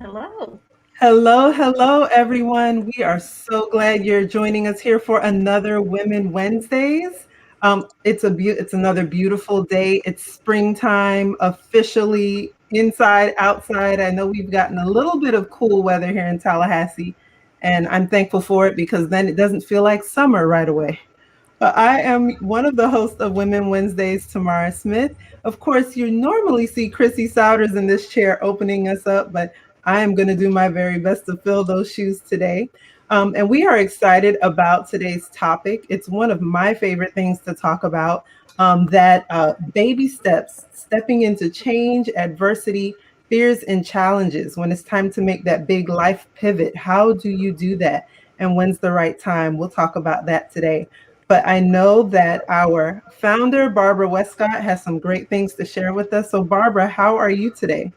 Hello. Hello, hello, everyone. We are so glad you're joining us here for another Women Wednesdays. It's another beautiful day. It's springtime, officially inside, outside. I know we've gotten a little bit of cool weather here in Tallahassee, and I'm thankful for it because then it doesn't feel like summer right away. I am one of the hosts of Women Wednesdays, Tamara Smith. Of course, you normally see Chrissy Souders in this chair opening us up, but I am going to do my very best to fill those shoes today. And we are excited about today's topic. It's one of my favorite things to talk about, that baby steps, stepping into change, adversity, fears, and challenges when it's time to make that big life pivot. How do you do that? And when's the right time? We'll talk about that today. But I know that our founder, Barbara Westcott, has some great things to share with us. So, Barbara, how are you today?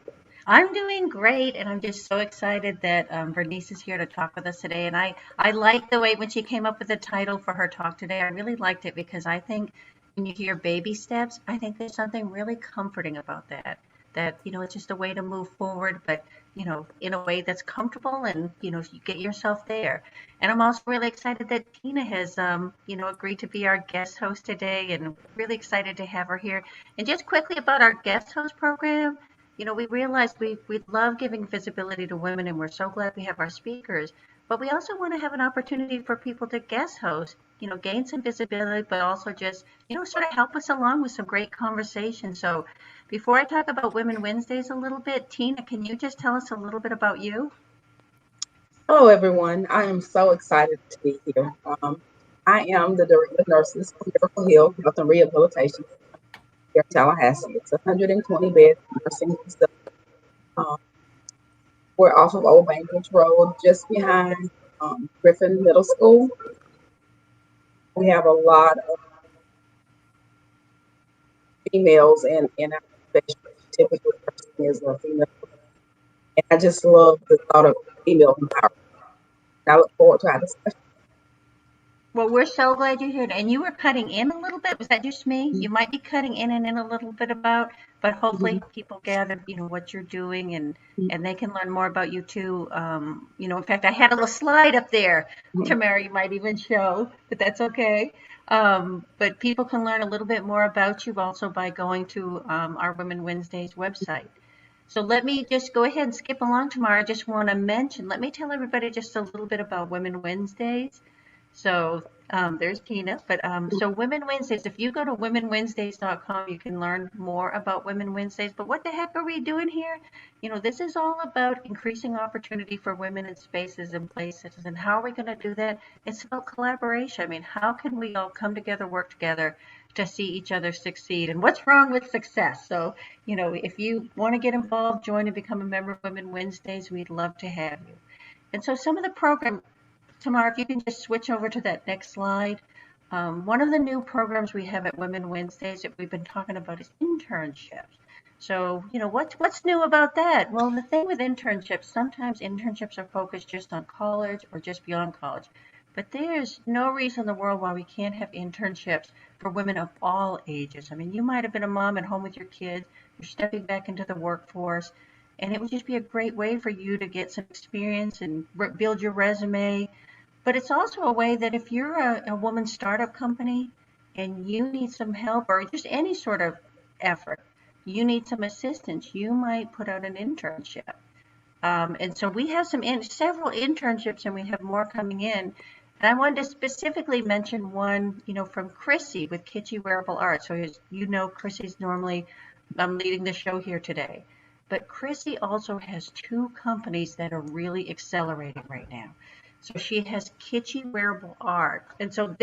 I'm doing great, and I'm just so excited that Bernice is here to talk with us today. And I like the way when she came up with the title for her talk today. I really liked it because I think when you hear baby steps, I think there's something really comforting about that. That, it's just a way to move forward, but, in a way that's comfortable and, you get yourself there. And I'm also really excited that Tina has, agreed to be our guest host today, and really excited to have her here. And just quickly about our guest host program. We realized we love giving visibility to women, and we're so glad we have our speakers. But we also want to have an opportunity for people to guest host, gain some visibility, but also just, sort of help us along with some great conversation. So before I talk about Women Wednesdays a little bit, Tina, can you just tell us a little bit about you? Hello, everyone. I am so excited to be here. I am the Director of Nurses for Miracle Hill Health and Rehabilitation here in Tallahassee. It's a 120-bed nursing facility. Um, we're off of Old Bainbridge Road, just behind Griffin Middle School. We have a lot of females in our profession. Typically, nursing is a female. And I just love the thought of female empowerment. I look forward to our discussion. Well, we're so glad you're here. And you were cutting in a little bit. Was that just me? You might be cutting in and in a little bit about, but hopefully people gather, what you're doing and they can learn more about you too. In fact, I had a little slide up there. Tamara, you might even show, but that's okay. But people can learn a little bit more about you also by going to our Women Wednesdays website. So let me just go ahead and skip along tomorrow. I just want to mention, let me tell everybody just a little bit about Women Wednesdays. So there's Tina. But so Women Wednesdays, if you go to womenwednesdays.com, you can learn more about Women Wednesdays. But what the heck are we doing here? This is all about increasing opportunity for women in spaces and places. And how are we going to do that? It's about collaboration. I mean, how can we all come together, work together to see each other succeed? And what's wrong with success? So, if you want to get involved, join and become a member of Women Wednesdays, we'd love to have you. And so some of the program Tamara, if you can just switch over to that next slide. One of the new programs we have at Women Wednesdays that we've been talking about is internships. So, what's new about that? Well, the thing with internships, sometimes internships are focused just on college or just beyond college. But there's no reason in the world why we can't have internships for women of all ages. I mean, you might have been a mom at home with your kids, you're stepping back into the workforce, and it would just be a great way for you to get some experience and build your resume, but it's also a way that if you're a woman startup company and you need some help or just any sort of effort, you need some assistance, you might put out an internship. And so we have several internships and we have more coming in. And I wanted to specifically mention one, from Chrissy with Kitschy Wearable Art. So as you know, Chrissy's normally leading the show here today. But Chrissy also has two companies that are really accelerating right now. So she has Kitschy Wearable Art. And so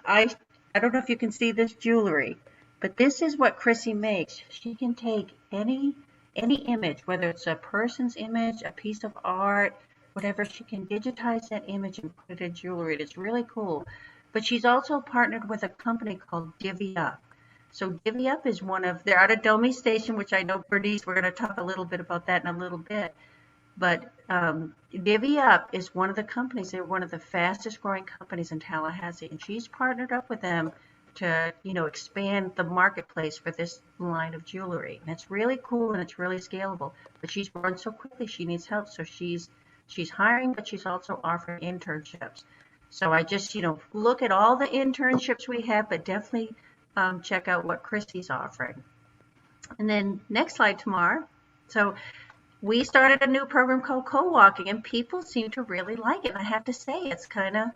I don't know if you can see this jewelry, but this is what Chrissy makes. She can take any image, whether it's a person's image, a piece of art, whatever, she can digitize that image and put it in jewelry. It's really cool. But she's also partnered with a company called Divvy Up. So Divvy Up is they're out of Domi Station, which I know Bernice, we're going to talk a little bit about that in a little bit. But Divvy Up is one of the companies. They're one of the fastest growing companies in Tallahassee, and she's partnered up with them to, expand the marketplace for this line of jewelry. And it's really cool and it's really scalable. But she's growing so quickly, she needs help. So she's hiring, but she's also offering internships. So I just, look at all the internships we have, but definitely check out what Chrissy's offering. And then next slide, Tamar. So we started a new program called co-walking, and people seem to really like it. And I have to say,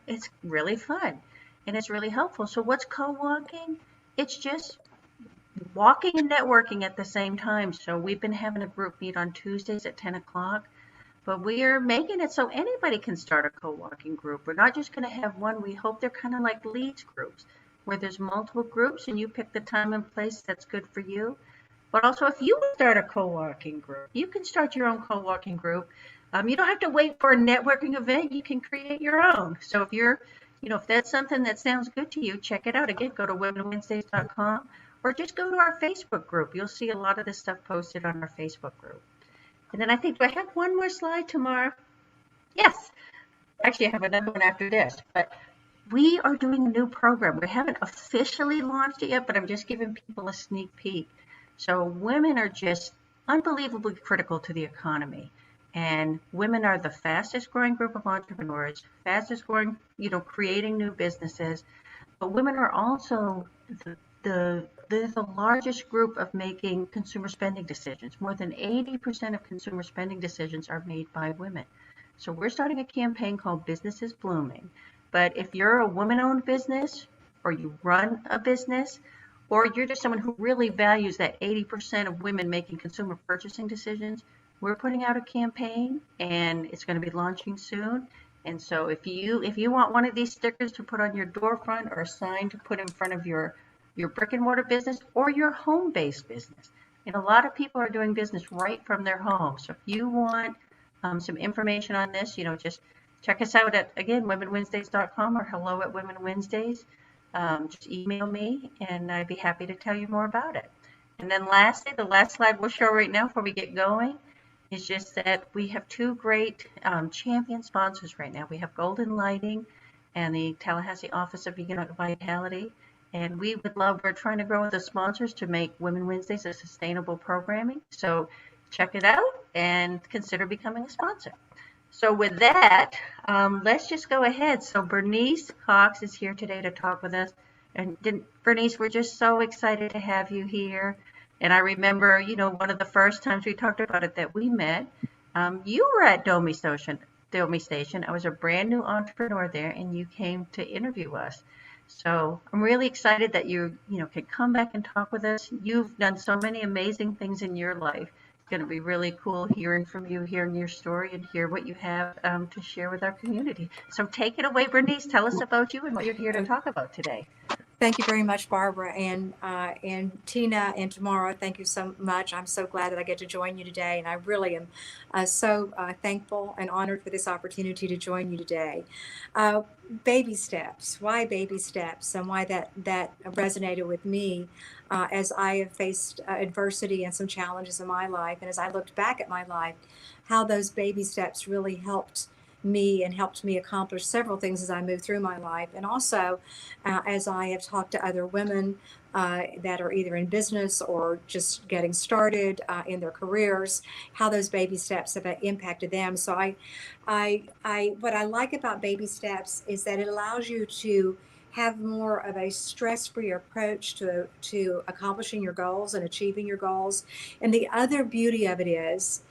it's really fun and it's really helpful. So what's co-walking? It's just walking and networking at the same time. So we've been having a group meet on Tuesdays at 10 o'clock, but we are making it so anybody can start a co-walking group. We're not just going to have one. We hope they're kind of like leads groups, where there's multiple groups and you pick the time and place that's good for you. But also, if you start a co-working group, you can start your own co-working group. You don't have to wait for a networking event. You can create your own. So if you're, if that's something that sounds good to you, check it out. Again, go to womenwednesdays.com or just go to our Facebook group. You'll see a lot of this stuff posted on our Facebook group. And then I think, do I have one more slide, Tamar? Yes. Actually, I have another one after this. But we are doing a new program. We haven't officially launched it yet, but I'm just giving people a sneak peek. So women are just unbelievably critical to the economy, and women are the fastest growing group of entrepreneurs, fastest growing, creating new businesses. But women are also the largest group of making consumer spending decisions. More than 80% of consumer spending decisions are made by women. So we're starting a campaign called Business is Blooming. But if you're a woman-owned business, or you run a business, or you're just someone who really values that 80% of women making consumer purchasing decisions, we're putting out a campaign and it's going to be launching soon. And so if you want one of these stickers to put on your door front, or a sign to put in front of your brick and mortar business or your home-based business, and a lot of people are doing business right from their home. So if you want some information on this, just check us out at, again, womenwednesdays.com or hello@womenwednesdays. Just email me and I'd be happy to tell you more about it. And then lastly, the last slide we'll show right now before we get going is just that we have two great champion sponsors right now. We have Golden Lighting and the Tallahassee Office of Vegan Vitality. And we're trying to grow with the sponsors to make Women Wednesdays a sustainable programming. So check it out and consider becoming a sponsor. So with that, let's just go ahead. So Bernice Cox is here today to talk with us. And Bernice, we're just so excited to have you here. And I remember, one of the first times we talked about it that we met, you were at Domi Station. I was a brand new entrepreneur there, and you came to interview us. So I'm really excited that you can come back and talk with us. You've done so many amazing things in your life. Going to be really cool hearing from you, hearing your story, and hear what you have to share with our community. So take it away, Bernice. Tell us about you and what you're here to talk about today. Thank you very much, Barbara, and Tina and Tamara. Thank you so much. I'm so glad that I get to join you today, and I really am so thankful and honored for this opportunity to join you today. Baby steps. Why baby steps, and why that resonated with me as I have faced adversity and some challenges in my life, and as I looked back at my life, how those baby steps really helped me and helped me accomplish several things as I moved through my life. And also, as I have talked to other women that are either in business or just getting started in their careers, how those baby steps have impacted them. So what I like about baby steps is that it allows you to have more of a stress-free approach to accomplishing your goals and achieving your goals. And the other beauty of it is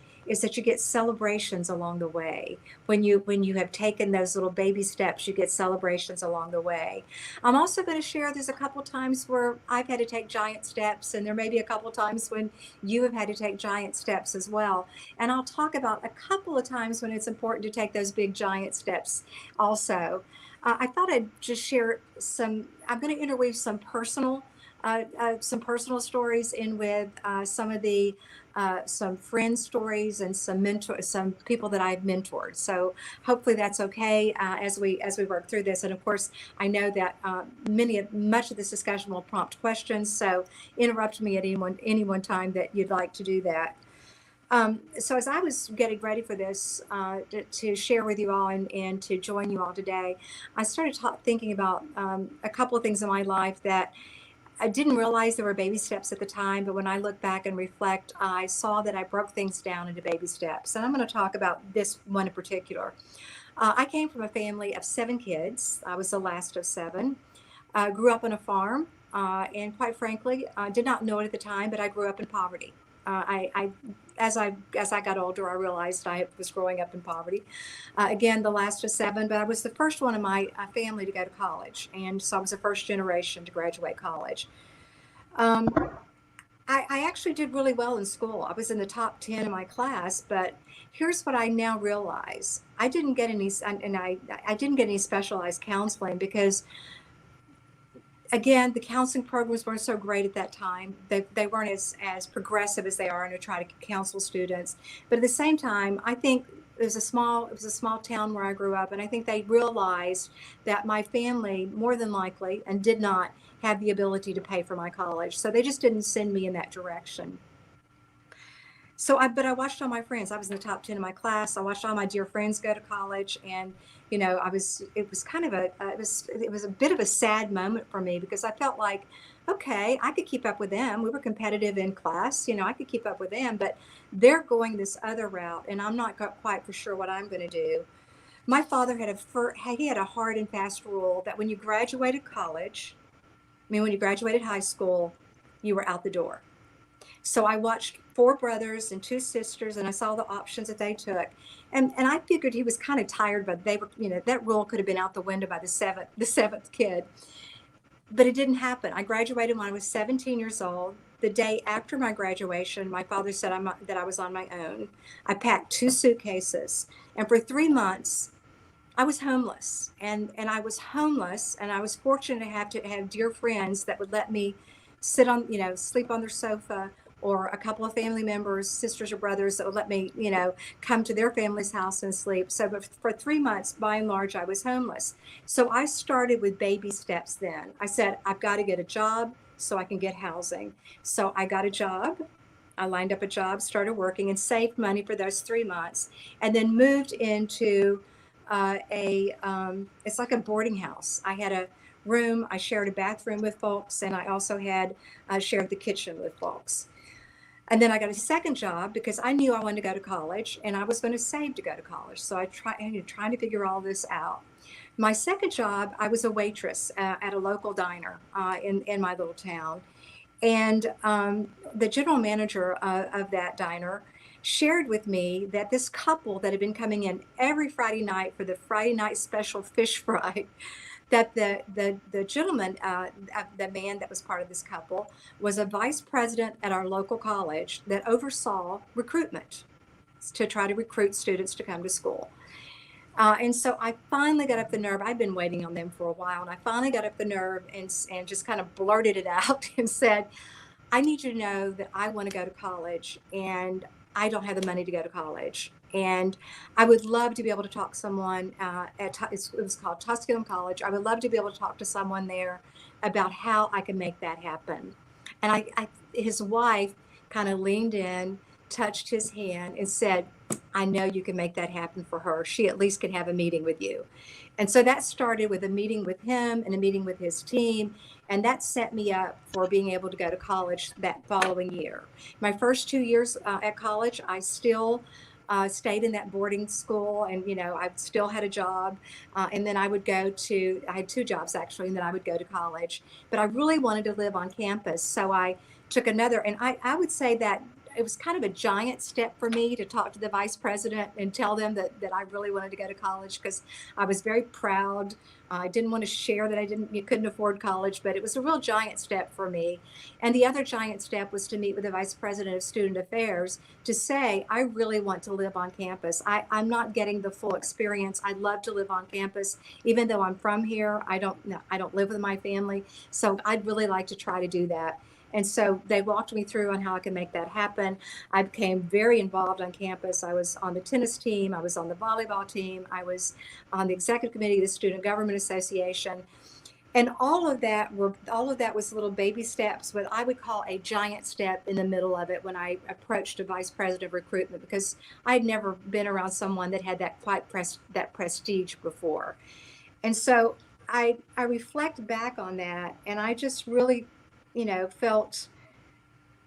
that you get celebrations along the way. When you have taken those little baby steps, you get celebrations along the way. I'm also going to share there's a couple times where I've had to take giant steps, and there may be a couple times when you have had to take giant steps as well. And I'll talk about a couple of times when it's important to take those big giant steps also. I thought I'd just share I'm going to interweave some personal stories in with some friend stories and some people that I've mentored. So hopefully that's okay as we work through this. And of course, I know that much of this discussion will prompt questions. So interrupt me at any one time that you'd like to do that. So as I was getting ready for this to share with you all and to join you all today, I started thinking about a couple of things in my life that I didn't realize there were baby steps at the time, but when I look back and reflect, I saw that I broke things down into baby steps. And I'm going to talk about this one in particular. I came from a family of 7 kids. I was the last of 7. Grew up on a farm, and quite frankly, I did not know it at the time, but I grew up in poverty. As I got older, I realized I was growing up in poverty. Again, the last of 7, but I was the first one in my family to go to college, and so I was the first generation to graduate college. Um, I actually did really well in school. I was in the top 10 in my class, but here's what I now realize: I didn't get any, and I didn't get any specialized counseling because, again, the counseling programs weren't so great at that time. They weren't as progressive as they are to try to counsel students. But at the same time, I think it was a small town where I grew up, and I think they realized that my family, more than likely, and did not have the ability to pay for my college. So they just didn't send me in that direction. But I watched all my friends. I was in the top 10 in my class. I watched all my dear friends go to college, and it was kind of it was a bit of a sad moment for me because I felt like, okay, I could keep up with them. We were competitive in class, I could keep up with them, but they're going this other route, and I'm not quite for sure what I'm going to do. My father he had a hard and fast rule that when you graduated college, when you graduated high school, you were out the door. So I watched 4 brothers and 2 sisters, and I saw the options that they took. And I figured he was kind of tired, but they were, that rule could have been out the window by the seventh kid. But it didn't happen. I graduated when I was 17 years old. The day after my graduation, my father said that I was on my own. I packed 2 suitcases, and for 3 months, I was homeless. And I was homeless, and I was fortunate to have dear friends that would let me sleep on their sofa, or a couple of family members, sisters or brothers, that would let me, come to their family's house and sleep. So but for 3 months, by and large, I was homeless. So I started with baby steps then. I said, I've got to get a job so I can get housing. So I got a job. I lined up a job, started working, and saved money for those 3 months, and then moved into it's like a boarding house. I had a room. I shared a bathroom with folks, and I also shared the kitchen with folks. And then I got a second job because I knew I wanted to go to college, and I was going to save to go to college. So I trying to figure all this out. My second job, I was a waitress at a local diner in my little town. And the general manager of that diner shared with me that this couple that had been coming in every Friday night for the Friday night special fish fry, that the gentleman, the man that was part of this couple, was a vice president at our local college that oversaw recruitment to try to recruit students to come to school. And so I finally got up the nerve. I'd been waiting on them for a while, and I finally got up the nerve and just kind of blurted it out and said, I need you to know that I want to go to college, and I don't have the money to go to college. And I would love to be able to talk to someone it was called Tusculum College. I would love to be able to talk to someone there about how I can make that happen. And his wife kind of leaned in, touched his hand, and said, I know you can make that happen for her. She at least can have a meeting with you. And so that started with a meeting with him and a meeting with his team. And that set me up for being able to go to college that following year. My first 2 years at college, I still stayed in that boarding school, and I still had a job, and then I had 2 jobs actually, and then I would go to college. But I really wanted to live on campus, so I took another, and I would say that it was kind of a giant step for me to talk to the vice president and tell them that I really wanted to go to college, because I was very proud. I didn't want to share that you couldn't afford college, but it was a real giant step for me. And the other giant step was to meet with the vice president of student affairs to say, I really want to live on campus. I'm not getting the full experience. I'd love to live on campus, even though I'm from here. I don't live with my family. So I'd really like to try to do that. And so they walked me through on how I could make that happen. I became very involved on campus. I was on the tennis team. I was on the volleyball team. I was on the executive committee of the Student Government Association. And all of that was little baby steps, what I would call a giant step in the middle of it when I approached a vice president of recruitment, because I'd never been around someone that had that prestige before. And so I reflect back on that, and I just really, felt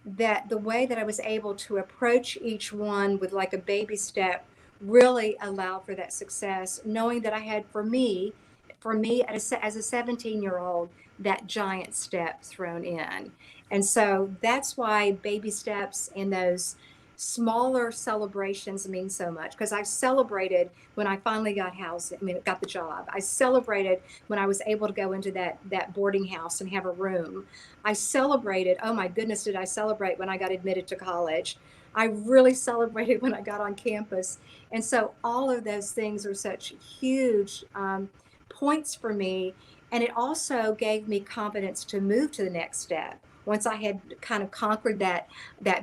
that the way that I was able to approach each one with like a baby step really allowed for that success, knowing that I had, for me as a 17-year-old, that giant step thrown in. And so that's why baby steps and those smaller celebrations mean so much, because I celebrated when I finally got the job. I celebrated when I was able to go into that boarding house and have a room. I celebrated, oh my goodness, did I celebrate when I got admitted to college. I really celebrated when I got on campus. And so all of those things are such huge points for me. And it also gave me confidence to move to the next step. Once I had kind of conquered that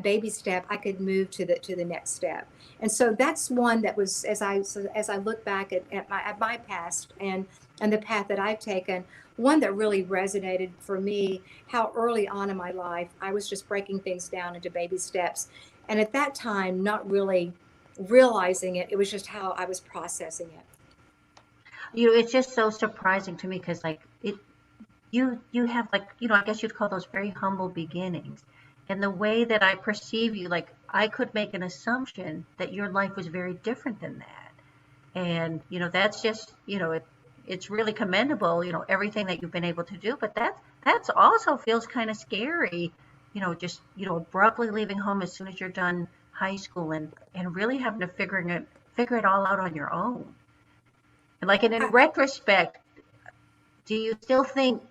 baby step, I could move to the next step. And so that's one that was, as I look back at my past and the path that I've taken, one that really resonated for me, how early on in my life I was just breaking things down into baby steps. And at that time, not really realizing it, it was just how I was processing it. It's just so surprising to me because like you have like, I guess you'd call those very humble beginnings. And the way that I perceive you, like I could make an assumption that your life was very different than that. And, that's just, it's really commendable, everything that you've been able to do. But that's also feels kind of scary, just, abruptly leaving home as soon as you're done high school and really having to figure it all out on your own. And like, and in retrospect, do you still think,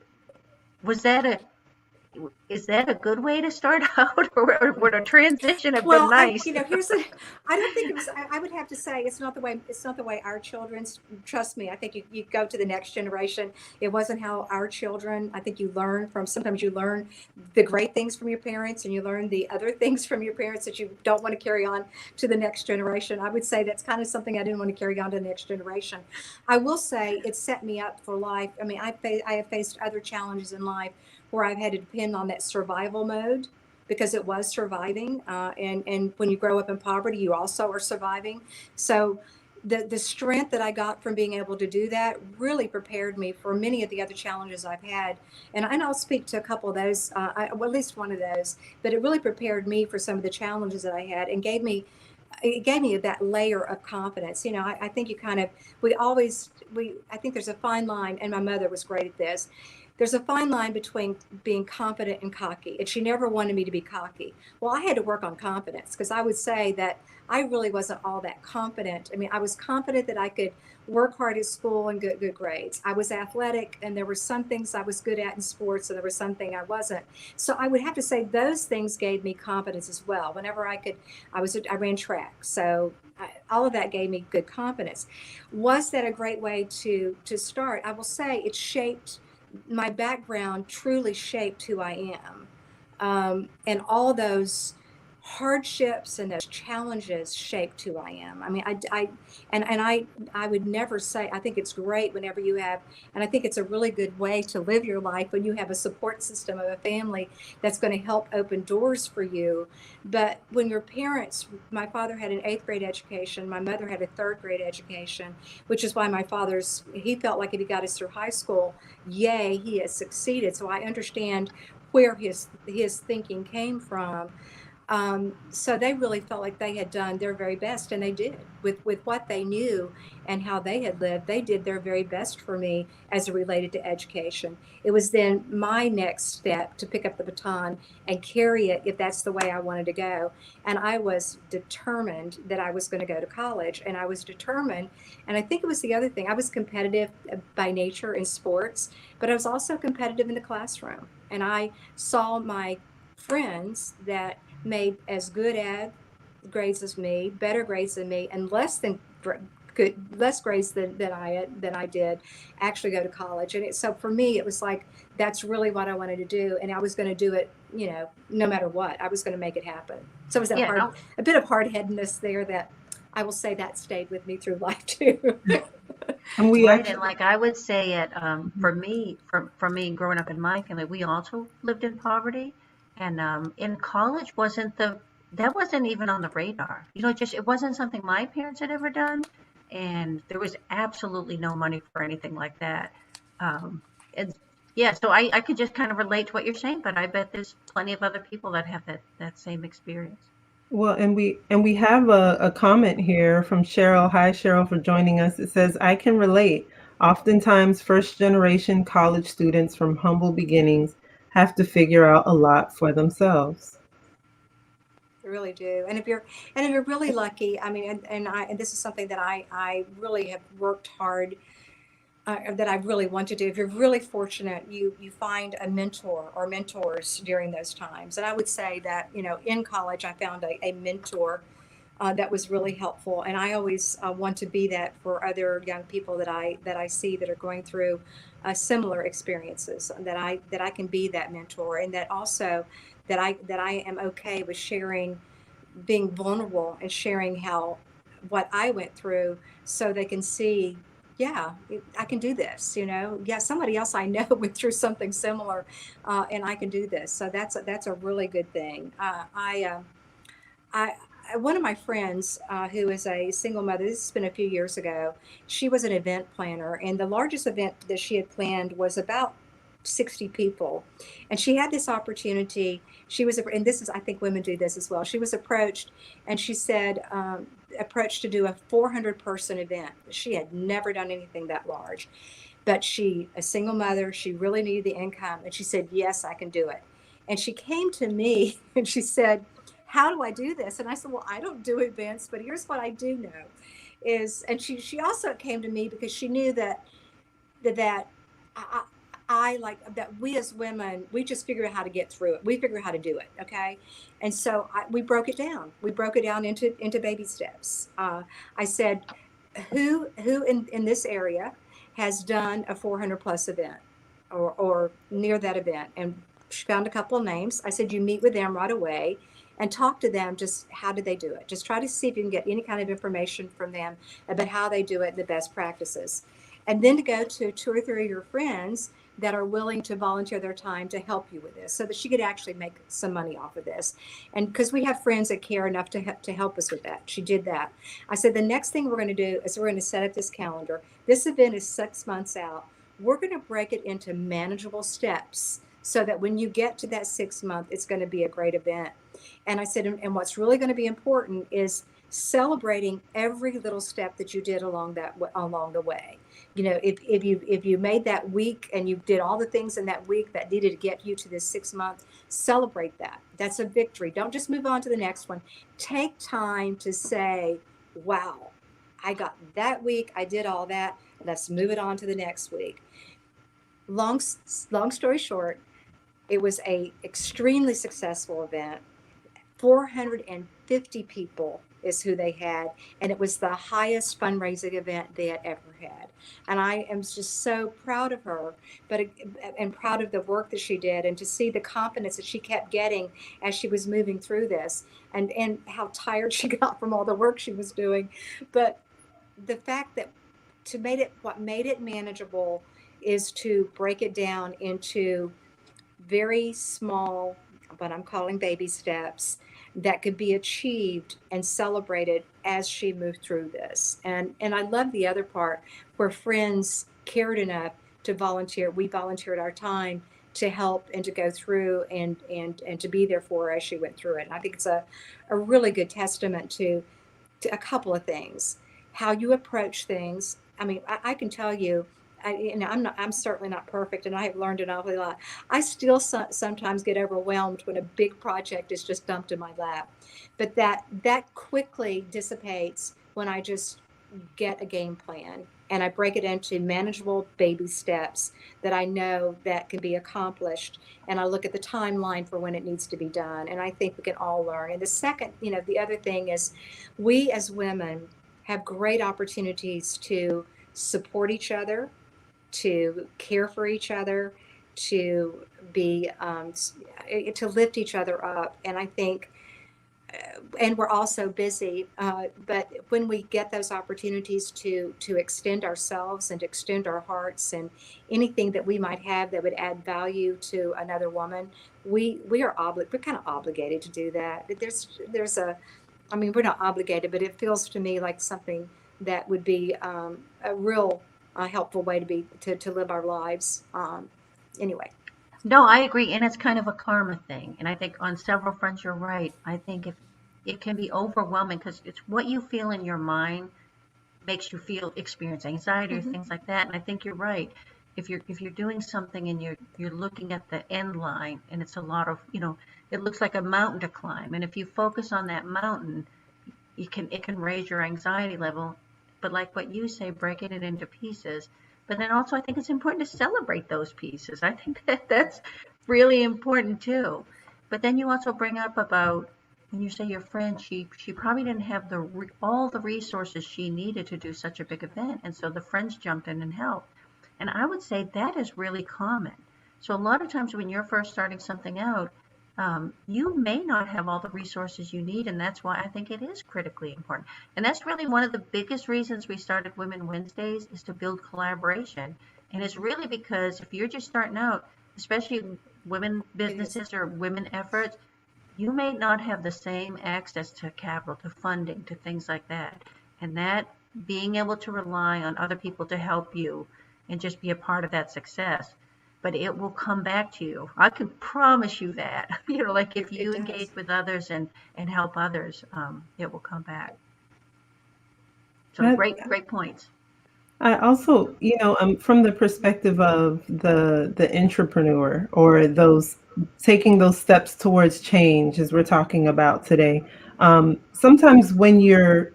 is that a good way to start out, or would a transition have been nice? I don't think it was. I would have to say it's not the way our children's. Trust me, I think you go to the next generation. It wasn't how our children. I think sometimes you learn the great things from your parents, and you learn the other things from your parents that you don't want to carry on to the next generation. I would say that's kind of something I didn't want to carry on to the next generation. I will say it set me up for life. I mean, I have faced other challenges in life where I've had to depend on that survival mode, because it was surviving. And when you grow up in poverty, you also are surviving. So the strength that I got from being able to do that really prepared me for many of the other challenges I've had. And I'll speak to a couple of those, well, at least one of those, but it really prepared me for some of the challenges that I had and gave me that layer of confidence. I think I think there's a fine line, and my mother was great at this. There's a fine line between being confident and cocky, and she never wanted me to be cocky. Well, I had to work on confidence, because I would say that I really wasn't all that confident. I mean, I was confident that I could work hard at school and get good grades. I was athletic, and there were some things I was good at in sports, and there was something I wasn't. So I would have to say those things gave me confidence as well. Whenever I ran track. So all of that gave me good confidence. Was that a great way to start? I will say it shaped my background, truly shaped who I am. And all those hardships and those challenges shaped who I am. I mean, I would never say, I think it's great whenever you have, and I think it's a really good way to live your life when you have a support system of a family that's going to help open doors for you. But when your parents, my father had an 8th grade education, my mother had a 3rd grade education, which is why he felt like if he got us through high school, yay, he has succeeded. So I understand where his thinking came from. So they really felt like they had done their very best, and they did with what they knew and how they had lived. They did their very best for me as it related to education. It was then my next step to pick up the baton and carry it if that's the way I wanted to go. And I was determined that I was going to go to college, and I was determined. And I think it was the other thing. I was competitive by nature in sports, but I was also competitive in the classroom. And I saw my friends that made as good grades as me, better grades than me, and less grades than I did actually go to college. And so for me, it was like, that's really what I wanted to do. And I was going to do it, no matter what, I was going to make it happen. So it was a bit of hard-headedness there that I will say that stayed with me through life too. And we Right, and actually, like I would say it, for me growing up in my family, we also lived in poverty, and in college that wasn't even on the radar. Just it wasn't something my parents had ever done, and there was absolutely no money for anything like that. Um, and yeah, so I could just kind of relate to what you're saying, but I bet there's plenty of other people that have that same experience. well, and we have a comment here from Cheryl. Hi, Cheryl, for joining us. It says, I can relate. Oftentimes, first generation college students from humble beginnings have to figure out a lot for themselves. They really do. And if you're really lucky, I mean, and this is something that I really have worked hard, that I really want to do. If you're really fortunate, you find a mentor or mentors during those times. And I would say that, in college, I found a mentor that was really helpful. And I always want to be that for other young people that I see that are going through similar experiences. That I can be that mentor, and that also that I am okay with sharing, being vulnerable, and sharing how what I went through, so they can see, yeah, I can do this. Yeah, somebody else I know went through something similar, and I can do this. So that's a really good thing. I One of my friends, who is a single mother, this has been a few years ago. She was an event planner, and the largest event that she had planned was about 60 people. And she had this opportunity. And this is, I think women do this as well. She was approached, and she said, approached to do a 400-person event. She had never done anything that large, but a single mother, she really needed the income, and she said, yes, I can do it. And she came to me and she said, how do I do this? And I said, well, I don't do events, but here's what I do know and she also came to me because she knew that I, I like that we as women, we just figure out how to get through it. We figure out how to do it. Okay. And so we broke it down. We broke it down into baby steps. I said, who in this area has done a 400 plus event, or near that event? And she found a couple of names. I said, you meet with them right away and talk to them. Just how did they do it? Just try to see if you can get any kind of information from them about how they do it, the best practices. And then to go to two or three of your friends that are willing to volunteer their time to help you with this, so that she could actually make some money off of this. And because we have friends that care enough to help us with that. She did that. I said, the next thing we're going to do is we're going to set up this calendar. This event is 6 months out. We're going to break it into manageable steps, so that when you get to that 6 month, it's going to be a great event. And I said, and what's really going to be important is celebrating every little step that you did along the way. If you made that week and you did all the things in that week that needed to get you to this 6 month, celebrate that. That's a victory. Don't just move on to the next one. Take time to say, wow, I got that week. I did all that. Let's move it on to the next week. Long story short, it was a extremely successful event. 450 people is who they had, and it was the highest fundraising event they had ever had. And I am just so proud of her, and proud of the work that she did, and to see the confidence that she kept getting as she was moving through this, and how tired she got from all the work she was doing. But the fact that what made it manageable is to break it down into very small, what I'm calling baby steps, that could be achieved and celebrated as she moved through this. And I love the other part where friends cared enough to volunteer. We volunteered our time to help and to go through and to be there for her as she went through it. And I think it's a really good testament to a couple of things. How you approach things. I mean, I can tell you, I'm certainly not perfect, and I have learned an awful lot. I still sometimes get overwhelmed when a big project is just dumped in my lap, but that quickly dissipates when I just get a game plan and I break it into manageable baby steps that I know that can be accomplished. And I look at the timeline for when it needs to be done. And I think we can all learn. And the second, the other thing is, we as women have great opportunities to support each other, to care for each other, to be to lift each other up. And I think and we're also busy. But when we get those opportunities to extend ourselves and extend our hearts and anything that we might have that would add value to another woman, we're kind of obligated to do that. There's a, I mean, we're not obligated, but it feels to me like something that would be a real helpful way to live our lives. Anyway. No, I agree, and it's kind of a karma thing. And I think on several fronts, you're right. I think if it can be overwhelming because it's what you feel in your mind makes you experience anxiety or Mm-hmm. things like that. And I think you're right. If you're doing something and you're looking at the end line and it's a lot of, it looks like a mountain to climb. And if you focus on that mountain, it can raise your anxiety level. But like what you say, breaking it into pieces. But then also I think it's important to celebrate those pieces. I think that's really important too. But then you also bring up about when you say your friend, she probably didn't have all the resources she needed to do such a big event, and so the friends jumped in and helped. And I would say that is really common. So a lot of times when you're first starting something out, you may not have all the resources you need, and that's why I think it is critically important. And that's really one of the biggest reasons we started Women Wednesdays is to build collaboration. And it's really because if you're just starting out, especially women businesses or women efforts, you may not have the same access to capital, to funding, to things like that. And that being able to rely on other people to help you and just be a part of that success, but it will come back to you. I can promise you that. Like if you engage with others and help others, it will come back. So That, great points. I also, from the perspective of the entrepreneur or those taking those steps towards change, as we're talking about today, sometimes when you're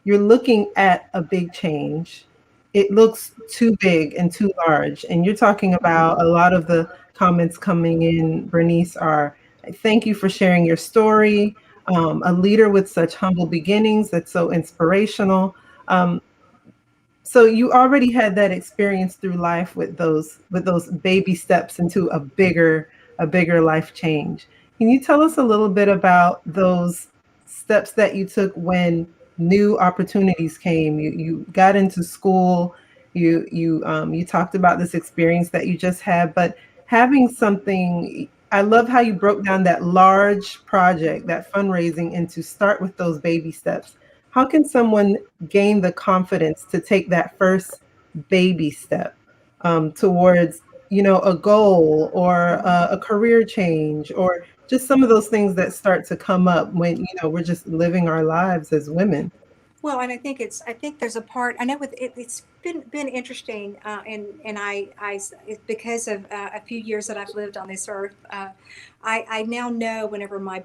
looking at a big change, it looks too big and too large. And you're talking about a lot of the comments coming in, Bernice, are thank you for sharing your story. A leader with such humble beginnings, that's so inspirational. Um, so you already had that experience through life with those baby steps into a bigger life change. Can you tell us a little bit about those steps that you took when new opportunities came? You got into school, you talked about this experience that you just had, but having something, I love how you broke down that large project, that fundraising, into start with those baby steps. How can someone gain the confidence to take that first baby step towards, a goal or a career change or just some of those things that start to come up when, we're just living our lives as women? Well, and I think there's a part, I know it's been interesting, it's because of a few years that I've lived on this earth, I now know whenever my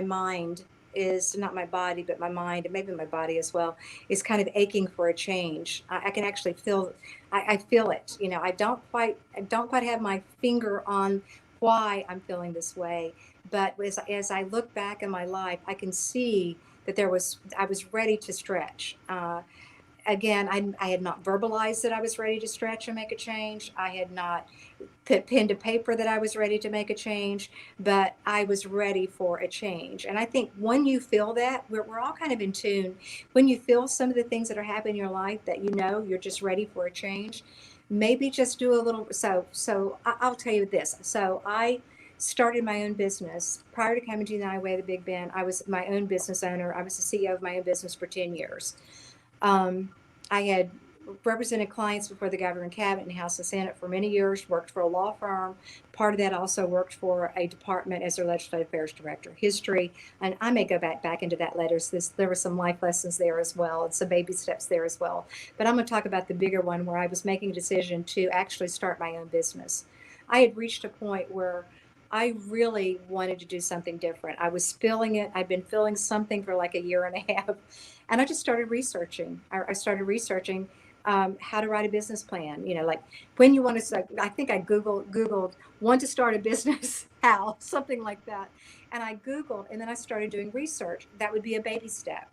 mind is, not my body, but my mind, and maybe my body as well, is kind of aching for a change. I can actually I feel it, I don't quite have my finger on why I'm feeling this way. But as I look back in my life, I can see that I was ready to stretch. Again, I had not verbalized that I was ready to stretch and make a change. I had not put pen to paper that I was ready to make a change, but I was ready for a change. And I think when you feel that, we're all kind of in tune. When you feel some of the things that are happening in your life that you're just ready for a change, maybe just do a little. I'll tell you this. So I started my own business prior to coming to the United Way of the Big Bend. I was my own business owner. I was the CEO of my own business for 10 years. I had represented clients before the governor and cabinet and House and Senate for many years, worked for a law firm. Part of that also worked for a department as their legislative affairs director, history. And I may go back into that later. So there were some life lessons there as well and some baby steps there as well. But I'm going to talk about the bigger one where I was making a decision to actually start my own business. I had reached a point where I really wanted to do something different. I was feeling it. I'd been feeling something for like a year and a half. And I just started researching. I started researching how to write a business plan. Like when you want to start, I think I Googled want to start a business, how, something like that. And I Googled, and then I started doing research. That would be a baby step.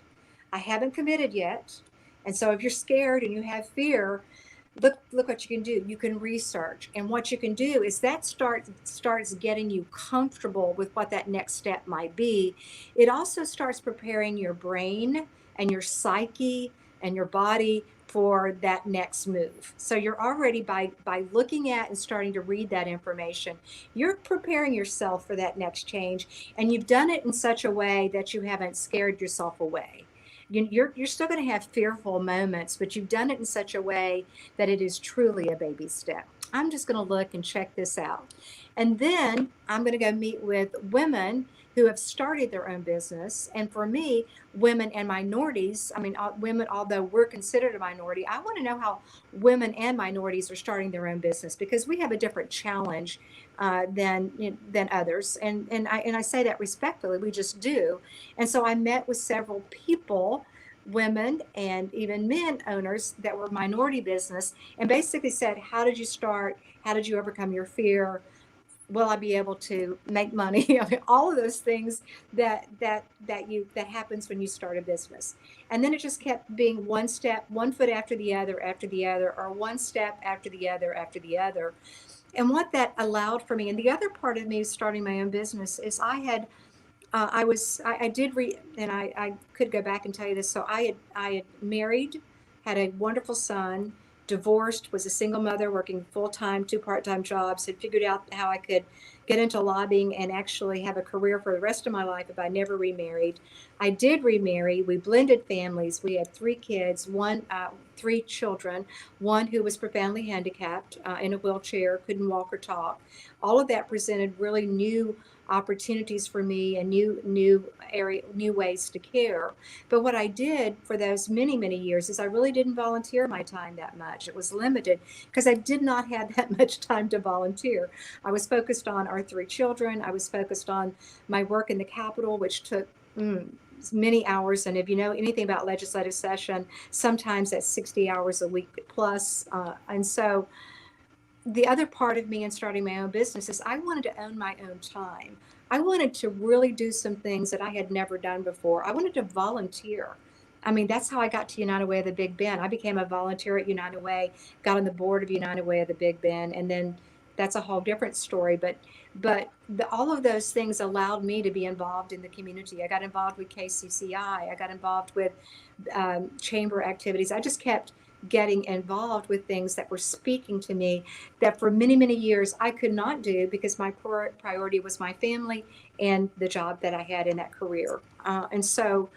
I haven't committed yet. And so if you're scared and you have fear, look what you can do. You can research, and what you can do is that starts getting you comfortable with what that next step might be. It also starts preparing your brain and your psyche and your body for that next move. So you're already, by looking at and starting to read that information, you're preparing yourself for that next change, and you've done it in such a way that you haven't scared yourself away. You're still going to have fearful moments, but you've done it in such a way that it is truly a baby step. I'm just going to look and check this out. And then I'm going to go meet with women who have started their own business. And for me, women and minorities, I mean, women, although we're considered a minority, I want to know how women and minorities are starting their own business, because we have a different challenge than others. And I say that respectfully, we just do. And so I met with several people, women and even men owners that were minority business, and basically said, how did you start? How did you overcome your fear? Will I be able to make money? I mean, all of those things that happens when you start a business. And then it just kept being one step, one foot after the other, or one step after the other. And what that allowed for me, and the other part of me starting my own business, is I did and I could go back and tell you this. So I had married, had a wonderful son, divorced, was a single mother working full time, 2 part-time jobs, had figured out how I could get into lobbying and actually have a career for the rest of my life if I never remarried. I did remarry. We blended families. We had 3 kids, 3 children, one who was profoundly handicapped in a wheelchair, couldn't walk or talk. All of that presented really new opportunities for me and new ways to care. But what I did for those many years is I really didn't volunteer my time that much. It was limited because I did not have that much time to volunteer. I was focused on our 3 children. I was focused on my work in the Capitol, which took many hours. And if you know anything about legislative session, sometimes that's 60 hours a week plus. And so the other part of me in starting my own business is I wanted to own my own time. I wanted to really do some things that I had never done before. I wanted to volunteer. I mean, that's how I got to United Way of the Big Bend. I became a volunteer at United Way, got on the board of United Way of the Big Bend, and then that's a whole different story. But all of those things allowed me to be involved in the community. I got involved with KCCI. I got involved with chamber activities. I just kept getting involved with things that were speaking to me that for many years I could not do because my priority was my family and the job that I had in that career. And so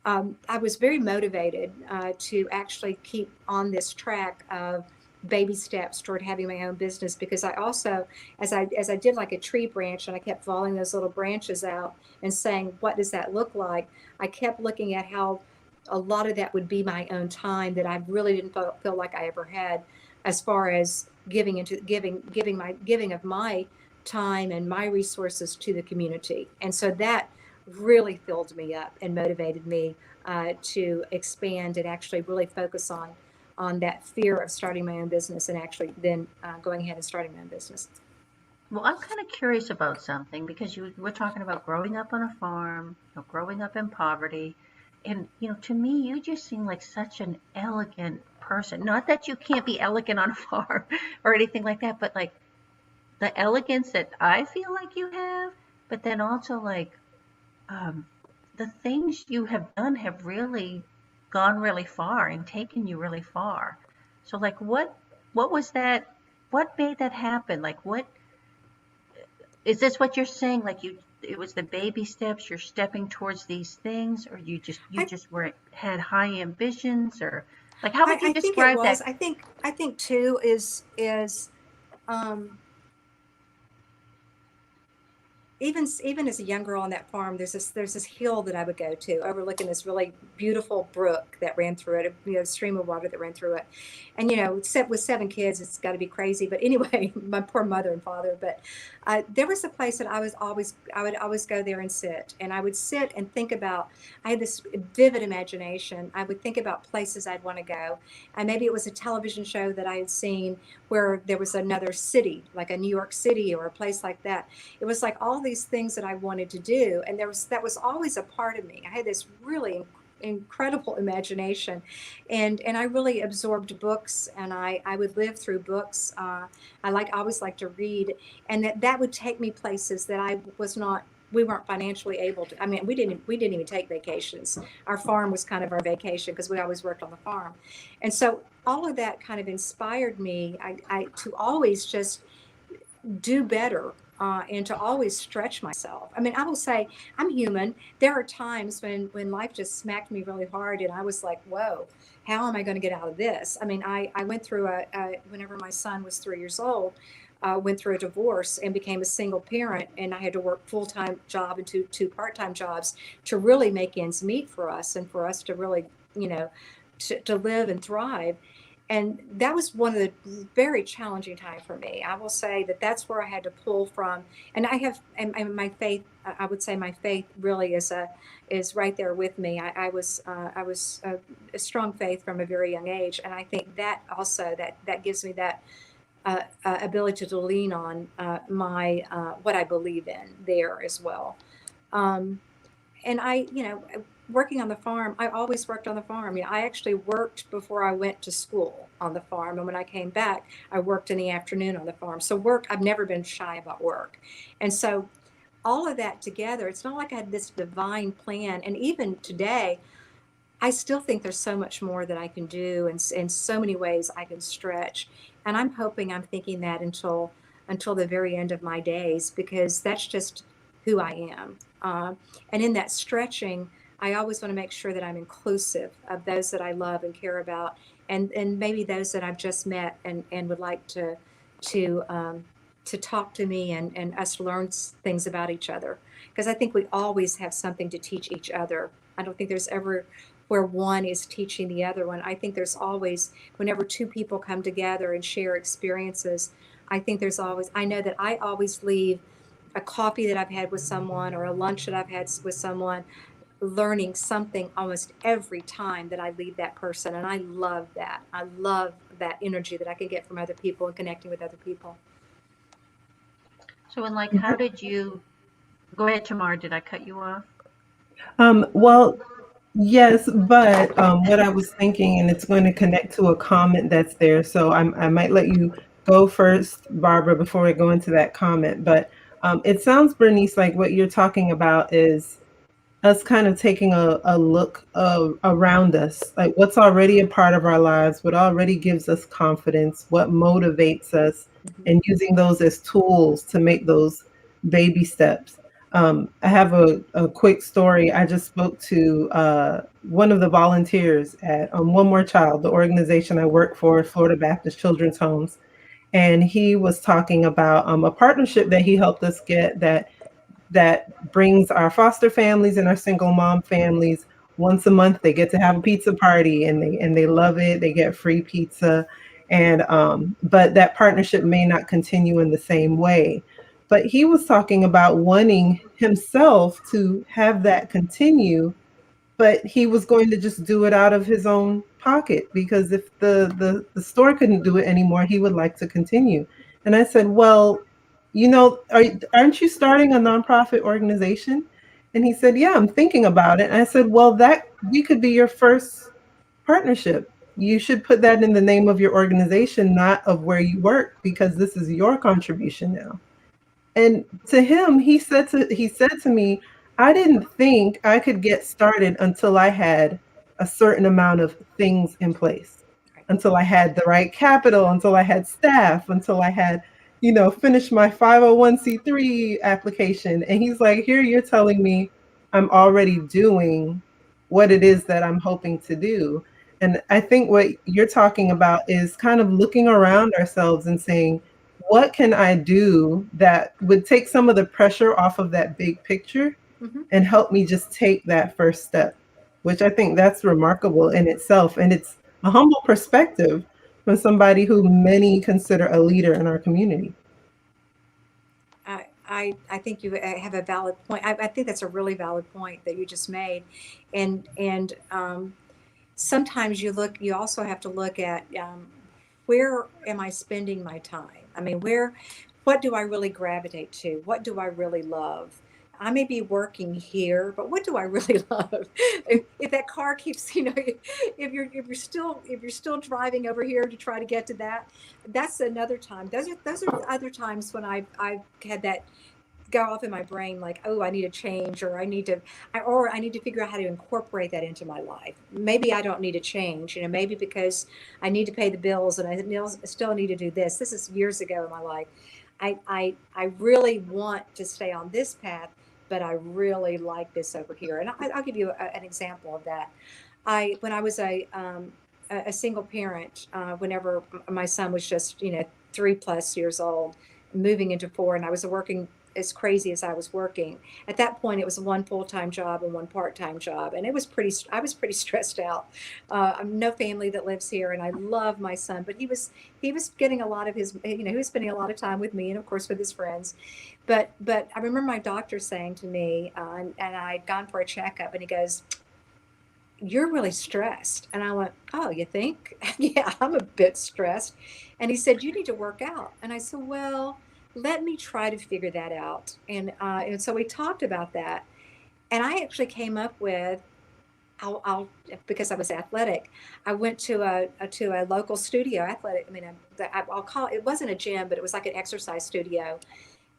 I was very motivated to actually keep on this track of baby steps toward having my own business, because I also, as I did like a tree branch and I kept following those little branches out and saying, what does that look like? I kept looking at how a lot of that would be my own time that I really didn't feel like I ever had, as far as giving of my time and my resources to the community. And so that really filled me up and motivated me to expand and actually really focus on that fear of starting my own business and actually then going ahead and starting my own business. Well, I'm kind of curious about something, because you were talking about growing up on a farm, growing up in poverty. And, to me, you just seem like such an elegant person. Not that you can't be elegant on a farm or anything like that, but like the elegance that I feel like you have, but then also like the things you have done have really gone really far and taken you really far. So like what was that? What made that happen? Like what is this what you're saying? Like it was the baby steps, you're stepping towards these things, or you just had high ambitions, or like how would you describe that? I think too is um, even as a young girl on that farm, there's this hill that I would go to overlooking this really beautiful brook that ran through it, a stream of water that ran through it. And with 7 kids, it's got to be crazy. But anyway, my poor mother and father. But there was a place that I would always go there and sit, and I would sit and think about. I had this vivid imagination. I would think about places I'd want to go, and maybe it was a television show that I had seen where there was another city, like a New York City or a place like that. It was like all these things that I wanted to do, and that was always a part of me. I had this really incredible imagination, and I really absorbed books, and I would live through books. I always like to read, and that would take me places that I was not. We weren't financially able to. I mean, we didn't even take vacations. Our farm was kind of our vacation because we always worked on the farm, and so all of that kind of inspired me. I to always just do better, and to always stretch myself. I mean, I will say I'm human. There are times when life just smacked me really hard and I was like, whoa, how am I going to get out of this? I mean, I went through whenever my son was 3 years old, went through a divorce and became a single parent, and I had to work full-time job and two part-time jobs to really make ends meet for us and for us to really, to live and thrive. And that was one of the very challenging time for me. I will say that that's where I had to pull from, and I have, and my faith. I would say my faith really is right there with me. I was a strong faith from a very young age, and I think that also that gives me that ability to lean on my what I believe in there as well. Um, and working on the farm, I always worked on the farm. I actually worked before I went to school on the farm. And when I came back, I worked in the afternoon on the farm. So I've never been shy about work. And so all of that together, it's not like I had this divine plan. And even today, I still think there's so much more that I can do, and in so many ways I can stretch. And I'm thinking that until the very end of my days, because that's just who I am. And in that stretching, I always want to make sure that I'm inclusive of those that I love and care about, and maybe those that I've just met and would like to to talk to me, and us learn things about each other. Because I think we always have something to teach each other. I don't think there's ever where one is teaching the other one. I think there's always, whenever two people come together and share experiences, I know that I always leave a coffee that I've had with someone or a lunch that I've had with someone learning something almost every time that I leave that person. And I love that. I love that energy that I can get from other people and connecting with other people. So, and like, how did you go ahead, Tamar? Did I cut you off? Well, yes, but what I was thinking, and it's going to connect to a comment that's there. So I might let you go first, Barbara, before I go into that comment. But it sounds, Bernice, like what you're talking about is us kind of taking a look around us, like what's already a part of our lives, what already gives us confidence, what motivates us, and using those as tools to make those baby steps. I have a quick story. I just spoke to one of the volunteers at One More Child, the organization I work for, Florida Baptist Children's Homes. And he was talking about a partnership that he helped us get that brings our foster families and our single mom families once a month. They get to have a pizza party, and they love it. They get free pizza, and but that partnership may not continue in the same way. But he was talking about wanting himself to have that continue, but he was going to just do it out of his own pocket, because if the store couldn't do it anymore, he would like to continue. And I said, well, aren't you starting a nonprofit organization? And he said, yeah, I'm thinking about it. And I said, well, that we could be your first partnership. You should put that in the name of your organization, not of where you work, because this is your contribution now. And to him, he said to me, I didn't think I could get started until I had a certain amount of things in place, until I had the right capital, until I had staff, until I had, finished my 501c3 application. And he's like, here you're telling me I'm already doing what it is that I'm hoping to do. And I think what you're talking about is kind of looking around ourselves and saying, what can I do that would take some of the pressure off of that big picture and help me just take that first step, which I think that's remarkable in itself. And it's a humble perspective from somebody who many consider a leader in our community. I think you have a valid point. I think that's a really valid point that you just made. And sometimes you also have to look at where am I spending my time? I mean, what do I really gravitate to? What do I really love? I may be working here, but what do I really love? If that car keeps, if you're still driving over here to try to get to that, that's another time. Those are other times when I've had that go off in my brain, like, oh, I need a change, or I need to figure out how to incorporate that into my life. Maybe I don't need a change, maybe because I need to pay the bills and I still need to do this. This is years ago in my life. I really want to stay on this path, but I really like this over here. And I'll give you an example of that. When I was a single parent, whenever my son was just, 3+ years old, moving into 4, and I was working as crazy as I was working. At that point, it was one full-time job and one part-time job, and I was pretty stressed out. I'm no family that lives here, and I love my son, but he was getting a lot of his, he was spending a lot of time with me, and of course with his friends. But I remember my doctor saying to me, and I'd gone for a checkup, and he goes, "You're really stressed." And I went, "Oh, you think?" Yeah, I'm a bit stressed. And he said, "You need to work out." And I said, "Well, let me try to figure that out." And so we talked about that. And I actually came up with, because I was athletic, I went to a local studio athletic. I mean, I'll call it wasn't a gym, but it was like an exercise studio.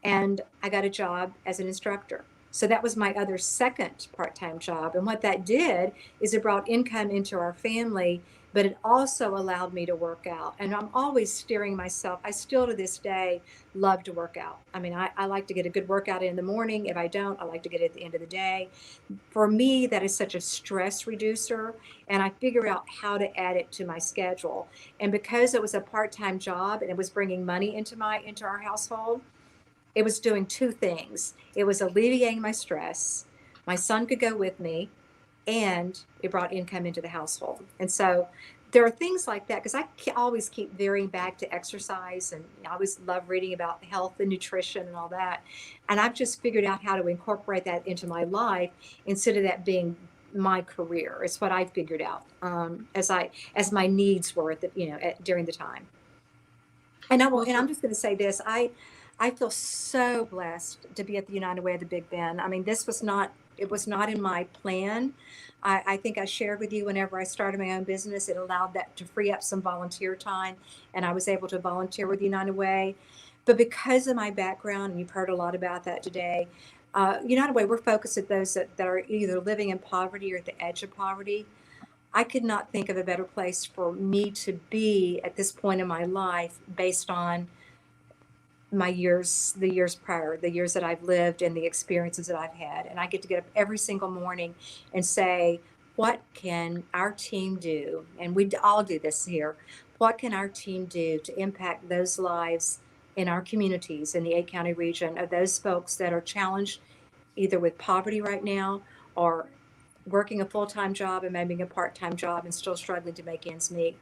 And I got a job as an instructor. So that was my other second part-time job. And what that did is it brought income into our family, but it also allowed me to work out. And I'm always steering myself. I still to this day love to work out. I mean, I like to get a good workout in the morning. If I don't, I like to get it at the end of the day. For me, that is such a stress reducer. And I figure out how to add it to my schedule. And because it was a part-time job and it was bringing money into our household, it was doing two things. It was alleviating my stress. My son could go with me, and it brought income into the household. And so there are things like that, because I always keep veering back to exercise, and I always love reading about health and nutrition and all that. And I've just figured out how to incorporate that into my life instead of that being my career. It's what I figured out as my needs were during the time. And I'm just going to say this. I feel so blessed to be at the United Way of the Big Bend. I mean, it was not in my plan. I think I shared with you whenever I started my own business, it allowed that to free up some volunteer time, and I was able to volunteer with United Way. But because of my background, and you've heard a lot about that today, United Way, we're focused at those that are either living in poverty or at the edge of poverty. I could not think of a better place for me to be at this point in my life based on the years prior, the years that I've lived and the experiences that I've had. And I get to get up every single morning and say, what can our team do? And we all do this here. What can our team do to impact those lives in our communities in the 8-county region of those folks that are challenged either with poverty right now or working a full-time job and maybe a part-time job and still struggling to make ends meet?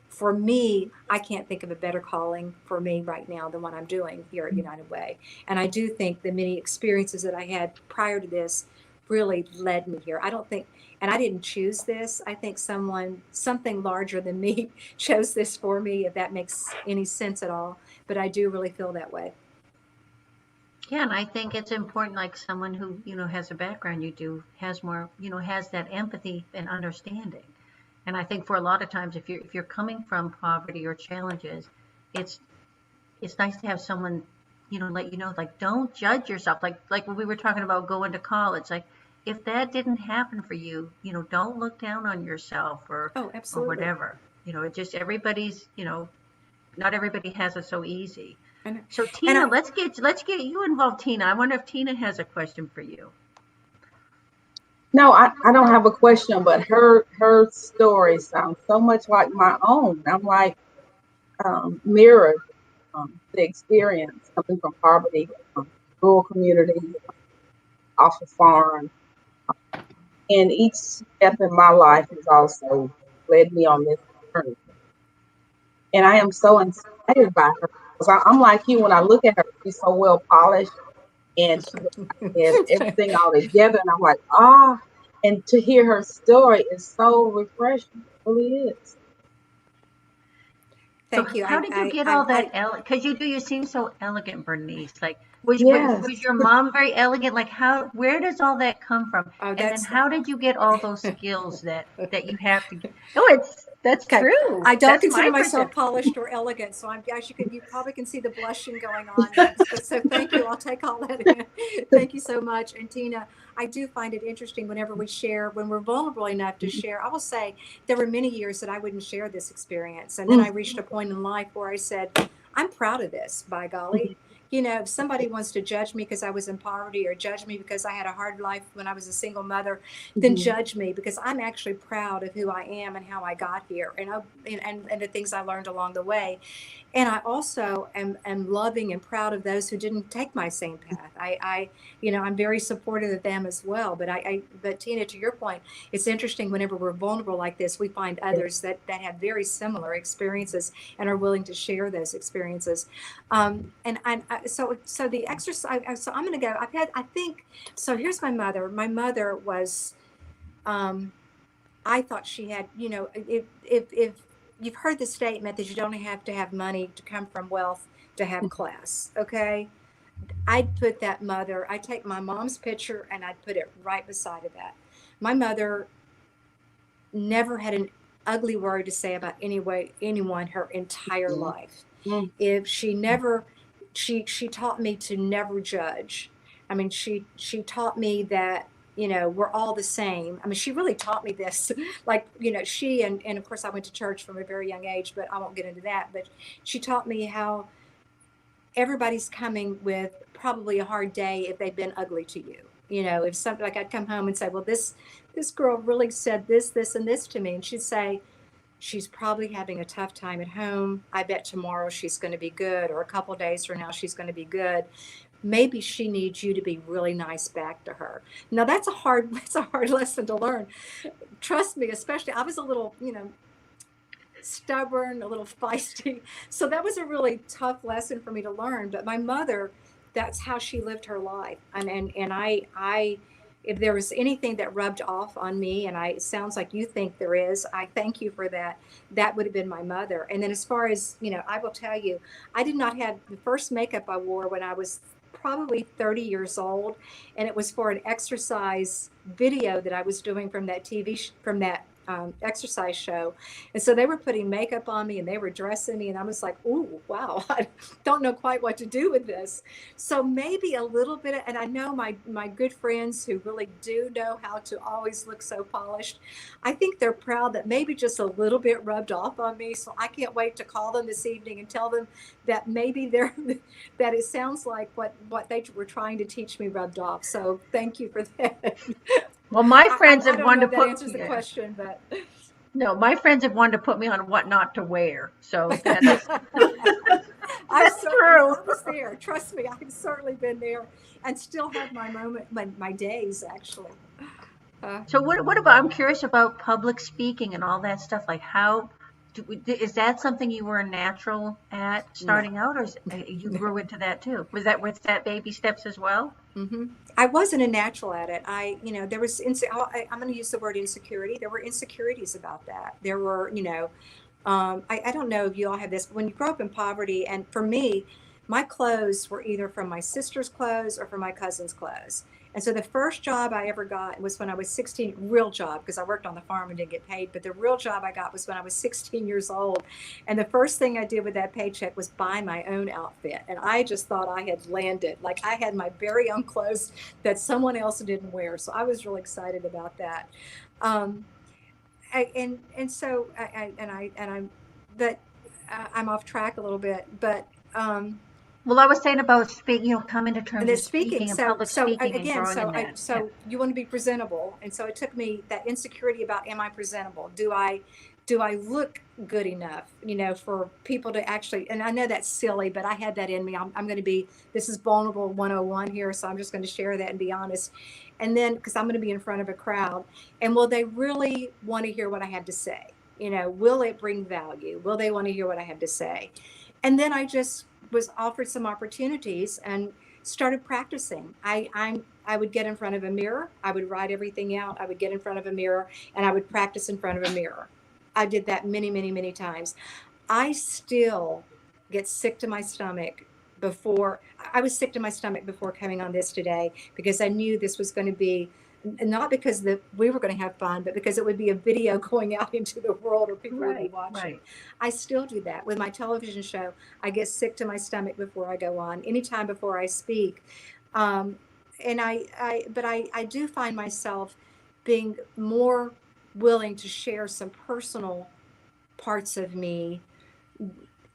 For me, I can't think of a better calling for me right now than what I'm doing here at United Way. And I do think the many experiences that I had prior to this really led me here. I don't think, and I didn't choose this. I think something larger than me chose this for me, if that makes any sense at all. But I do really feel that way. Yeah, and I think it's important, like someone who, has a background has more, has that empathy and understanding. And I think for a lot of times, if you're coming from poverty or challenges, it's nice to have someone, let you know, like, don't judge yourself. Like when we were talking about going to college, like, if that didn't happen for you, don't look down on yourself or whatever. It just everybody's, not everybody has it so easy. So Tina, let's get you involved, Tina. I wonder if Tina has a question for you. No, I don't have a question, but her story sounds so much like my own. I'm like mirrored the experience coming from poverty, rural community, off a farm. And each step in my life has also led me on this journey. And I am so inspired by her. Because I'm like you, when I look at her, she's so well polished and she has everything all together. And I'm like, and to hear her story is so refreshing. It really is. Thank you. How did you get all that? Because you seem so elegant, Bernice. Like, Yes. Was your mom very elegant? Like where does all that come from? Oh, And then that's how did you get all those skills that you have to get? Oh, that's okay. true. I don't That's consider my myself perception. polished or elegant, so you probably can see the blushing going on. But so thank you. I'll take all that in. Thank you so much. And Tina, I do find it interesting whenever we share, when we're vulnerable enough to share. I will say there were many years that I wouldn't share this experience, and then I reached a point in life where I said, I'm proud of this, by golly. You know, if somebody wants to judge me because I was in poverty, or judge me because I had a hard life when I was a single mother, then judge me, because I'm actually proud of who I am and how I got here, and the things I learned along the way. And I also am loving and proud of those who didn't take my same path. I'm very supportive of them as well. But Tina, to your point, it's interesting whenever we're vulnerable like this, we find others that have very similar experiences and are willing to share those experiences. So the exercise, so I'm going to go, I think, so here's my mother. My mother was, I thought she had, if you've heard the statement that you don't have to have money to come from wealth to have class, okay? I'd take my mom's picture and I'd put it right beside of that. My mother never had an ugly word to say about anyone her entire life. If she never, she taught me to never judge. I mean, she taught me that, we're all the same. I mean, she really taught me this. Like, she, and of course I went to church from a very young age, but I won't get into that. But she taught me how everybody's coming with probably a hard day if they've been ugly to you. If something, like, I'd come home and say, well, this girl really said this, and this to me. And she'd say, she's probably having a tough time at home. I bet tomorrow she's going to be good, or a couple days from now she's going to be good. Maybe she needs you to be really nice back to her. Now that's a hard lesson to learn. Trust me, especially I was a little, stubborn, a little feisty. So that was a really tough lesson for me to learn. But my mother, that's how she lived her life. And I if there was anything that rubbed off on me, and it sounds like you think there is, I thank you for that. That would have been my mother. And then as far as, I will tell you, I did not have the first makeup I wore when I was probably 30 years old. And it was for an exercise video that I was doing from that from that exercise show. And so they were putting makeup on me and they were dressing me, and I was like, ooh, wow, I don't know quite what to do with this. So maybe a little bit and I know my good friends who really do know how to always look so polished, I think they're proud that maybe just a little bit rubbed off on me. So I can't wait to call them this evening and tell them that maybe that it sounds like what they were trying to teach me rubbed off. So thank you for that. Well, my friends I have don't wanted know to if that put answers the question, but no, my friends have wanted to put me on what not to wear. So that's that's true. I was there. Trust me, I've certainly been there, and still have my days actually. So what about, I'm curious about public speaking and all that stuff. Like is that something you were natural at starting out, or you grew into that too? Was that baby steps as well? Mm-hmm. I wasn't a natural at it. There was, I'm going to use the word insecurity. There were insecurities about that. There were, I don't know if you all have this, but when you grow up in poverty, and for me, my clothes were either from my sister's clothes or from my cousin's clothes. And so the first job I ever got was when I was 16, real job, because I worked on the farm and didn't get paid. But the real job I got was when I was 16 years old. And the first thing I did with that paycheck was buy my own outfit. And I just thought I had landed. Like, I had my very own clothes that someone else didn't wear. So I was really excited about that. I'm off track a little bit, but well, I was saying about coming to terms and then with speaking and public speaking and growing in that. you want to be presentable, and so it took me that insecurity about, am I presentable? Do I look good enough, for people to actually? And I know that's silly, but I had that in me. I'm going to be. This is vulnerable 101 here, so I'm just going to share that and be honest. And then, because I'm going to be in front of a crowd, and will they really want to hear what I have to say? Will it bring value? Will they want to hear what I have to say? And then I just was offered some opportunities and started practicing. I would get in front of a mirror. I would write everything out. I would get in front of a mirror and I would practice in front of a mirror. I did that many, many, many times. I still get sick to my stomach before. I was sick to my stomach before coming on this today because I knew this was going to be, not because we were going to have fun, but because it would be a video going out into the world or people would be Right, watching. right. I still do that with my television show. I get sick to my stomach before I go on, anytime before I speak. Um, and I do find myself being more willing to share some personal parts of me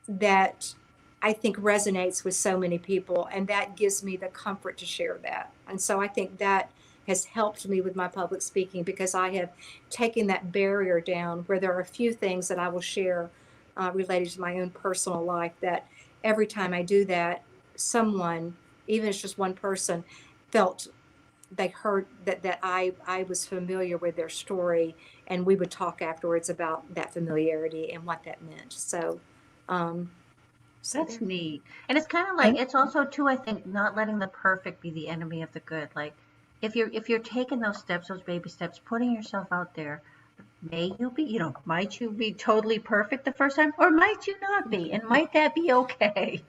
that I think resonates with so many people, and that gives me the comfort to share that. And so I think that has helped me with my public speaking because I have taken that barrier down where there are a few things that I will share related to my own personal life that every time I do that, someone, even if it's just one person, felt they heard that I was familiar with their story, and we would talk afterwards about that familiarity and what that meant. Um, so That's there. neat. And it's kind of like, it's also too, I think, not letting the perfect be the enemy of the good. Like if you're taking those steps, those baby steps, putting yourself out there, may you be, might you be totally perfect the first time, or might you not be? And might that be okay?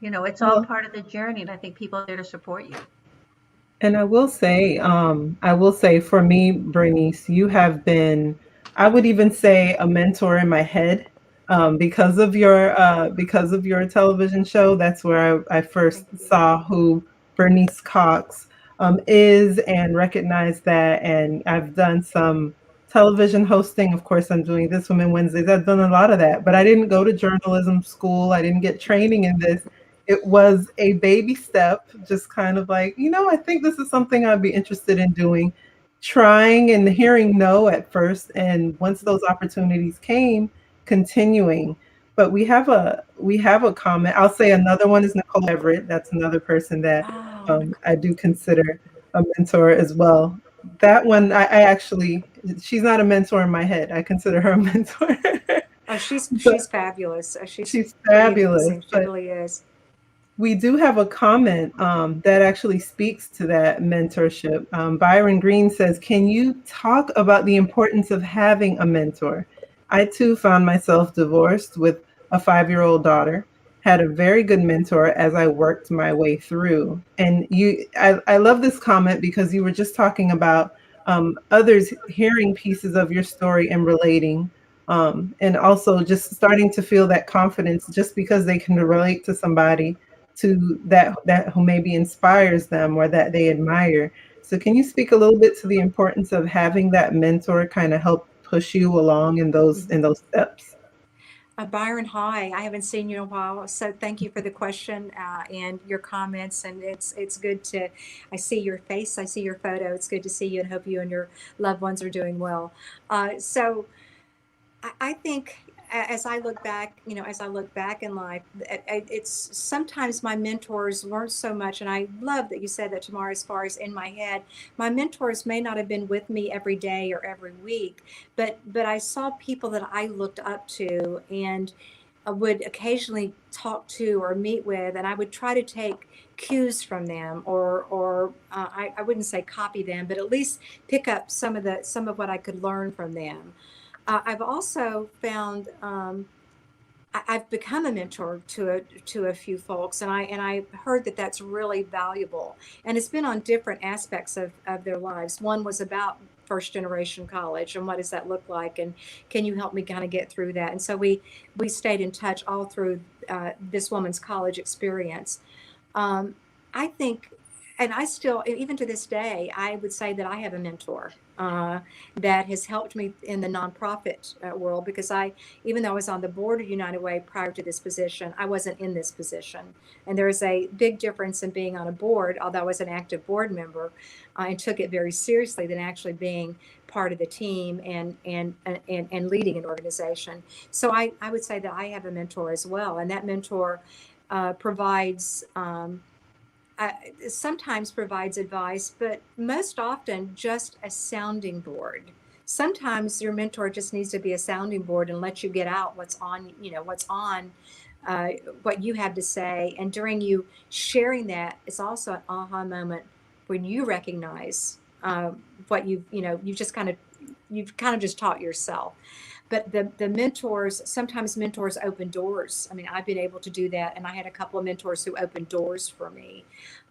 It's all Well, part of the journey, and I think people are there to support you. and I will say for me, Bernice, you have been, I would even say, a mentor in my head, because of your television show. That's where I first Thank you. saw who Bernice Cox is and recognized that. And I've done some television hosting. Of course, I'm doing This Women Wednesdays. I've done a lot of that, but I didn't go to journalism school. I didn't get training in this. It was a baby step, just kind of like, I think this is something I'd be interested in doing, trying and hearing no at first. And once those opportunities came, continuing. But we have a comment. I'll say another one is Nicole Everett. That's another person that Oh, I do consider a mentor as well. That one, I actually, she's not a mentor in my head. I consider her a mentor. oh, she's But fabulous. She's she's pretty fabulous. amazing. She But really is. we do have a comment that actually speaks to that mentorship. Byron Green says, "Can you talk about the importance of having a mentor? I too found myself divorced with a 5-year-old daughter. Had a very good mentor as I worked my way through." And I love this comment because you were just talking about others hearing pieces of your story and relating. And also just starting to feel that confidence just because they can relate to somebody to that who maybe inspires them or that they admire. So can you speak a little bit to the importance of having that mentor kind of help push you along in Mhm. those steps? Byron, hi. I haven't seen you in a while, so thank you for the question and your comments. And it's good to. I see your face. I see your photo. It's good to see you, and hope you and your loved ones are doing well. So I think as I look back, as I look back in life, it's sometimes my mentors weren't so much, and I love that you said that, Tamara, as far as in my head, my mentors may not have been with me every day or every week, but I saw people that I looked up to and I would occasionally talk to or meet with, and I would try to take cues from them, or I wouldn't say copy them, but at least pick up some of what I could learn from them. I've also found I've become a mentor to a few folks, and I heard that that's really valuable, and it's been on different aspects of their lives. One was about first generation college and what does that look like, and can you help me kind of get through that? And so we stayed in touch all through this woman's college experience. Um, I think, and I still, even to this day, I would say that I have a mentor that has helped me in the nonprofit world because even though I was on the board of United Way prior to this position, I wasn't in this position. And there is a big difference in being on a board, although I was an active board member and took it very seriously, than actually being part of the team and leading an organization. So I would say that I have a mentor as well, and that mentor provides sometimes provides advice, but most often just a sounding board. Sometimes your mentor just needs to be a sounding board and let you get out what's on uh, what you have to say. And during you sharing that, it's also an aha moment when you recognize what you've just kind of just taught yourself. but the mentors, sometimes mentors open doors. I mean, I've been able to do that, and I had a couple of mentors who opened doors for me.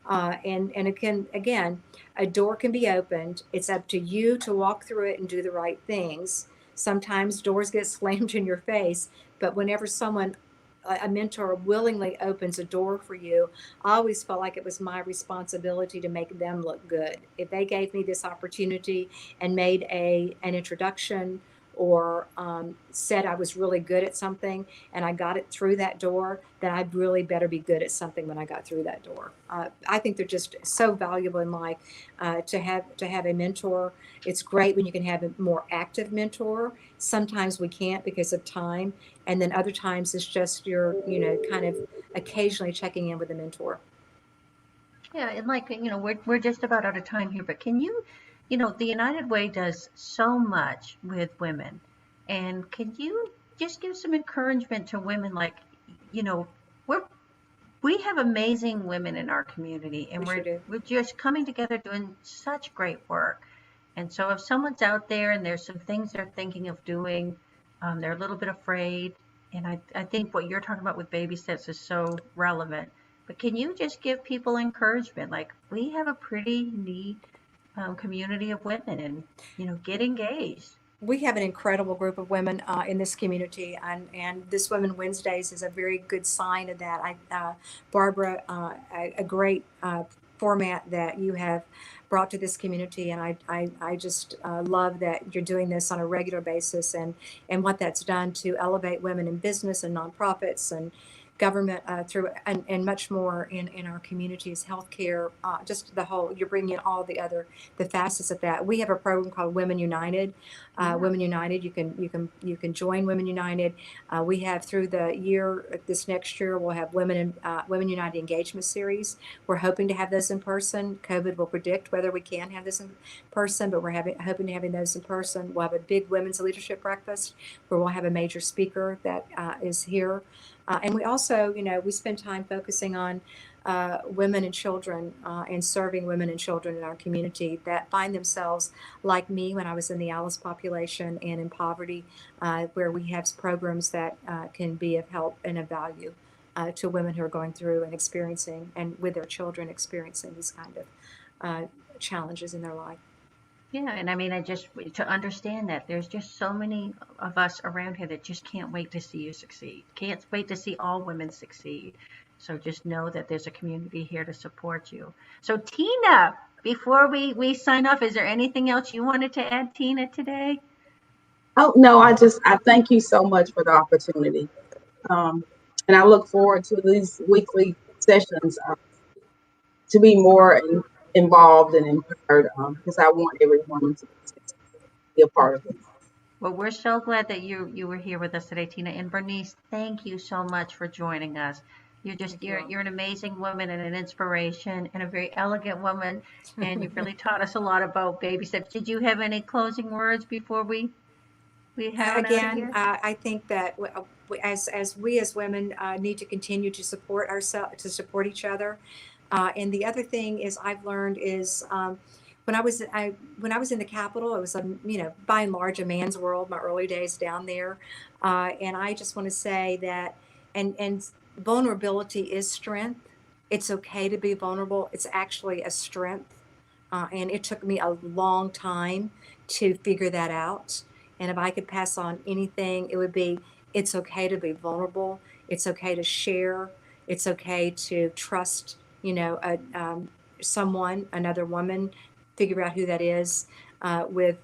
And again, a door can be opened. It's up to you to walk through it and do the right things. Sometimes doors get slammed in your face, but whenever someone, a mentor, willingly opens a door for you, I always felt like it was my responsibility to make them look good. If they gave me this opportunity and made an introduction, or said I was really good at something and I got it through that door, then I'd really better be good at something when I got through that door. I think they're just so valuable in life, to have a mentor. It's great when you can have a more active mentor. Sometimes we can't because of time, and then other times it's just you're, kind of occasionally checking in with a mentor. Yeah, and like, we're just about out of time here, but can you, the United Way does so much with women. And can you just give some encouragement to women like, you know, we're we have amazing women in our community, and We sure do. we're just coming together doing such great work. And so if someone's out there and there's some things they're thinking of doing, they're a little bit afraid. And I think what you're talking about with baby steps is so relevant. But can you just give people encouragement? Like, we have a pretty neat community of women, and, get engaged. We have an incredible group of women in this community, and this Women Wednesdays is a very good sign of that. Barbara, a great format that you have brought to this community, and I just love that you're doing this on a regular basis, and what that's done to elevate women in business and nonprofits and government, through and much more in our communities, healthcare, just the whole. You're bringing in all the facets of that. We have a program called Women United. Yeah. Women United. You can join Women United. We have through the year, this next year we'll have Women United engagement series. We're hoping to have those in person. COVID will predict whether we can have this in person, but we're hoping to having those in person. We'll have a big women's leadership breakfast where we'll have a major speaker that is here. And we also, we spend time focusing on women and children, and serving women and children in our community that find themselves like me when I was in the Alice population and in poverty, where we have programs that can be of help and of value to women who are going through and experiencing, and with their children experiencing these kind of challenges in their life. Yeah, and I mean, to understand that there's just so many of us around here that just can't wait to see you succeed. Can't wait to see all women succeed. So just know that there's a community here to support you. So Tina, before we sign off, is there anything else you wanted to add, Tina, today? Oh, no, I thank you so much for the opportunity. And I look forward to these weekly sessions, to be more involved and empowered, because I want every woman to be a part of it. Well, we're so glad that you were here with us today, Tina. And Bernice, thank you so much for joining us. You're an amazing woman and an inspiration, and a very elegant woman, and you've really taught us a lot about baby steps. Did you have any closing words before we head on out of Again, here? I think that as we as women need to continue to support ourselves, to support each other. And the other thing is I've learned is, when I was in the Capitol, it was by and large a man's world. My early days down there, and I just want to say that, and vulnerability is strength. It's okay to be vulnerable. It's actually a strength, and it took me a long time to figure that out. And if I could pass on anything, it would be, it's okay to be vulnerable. It's okay to share. It's okay to trust, someone, another woman, figure out who that is, with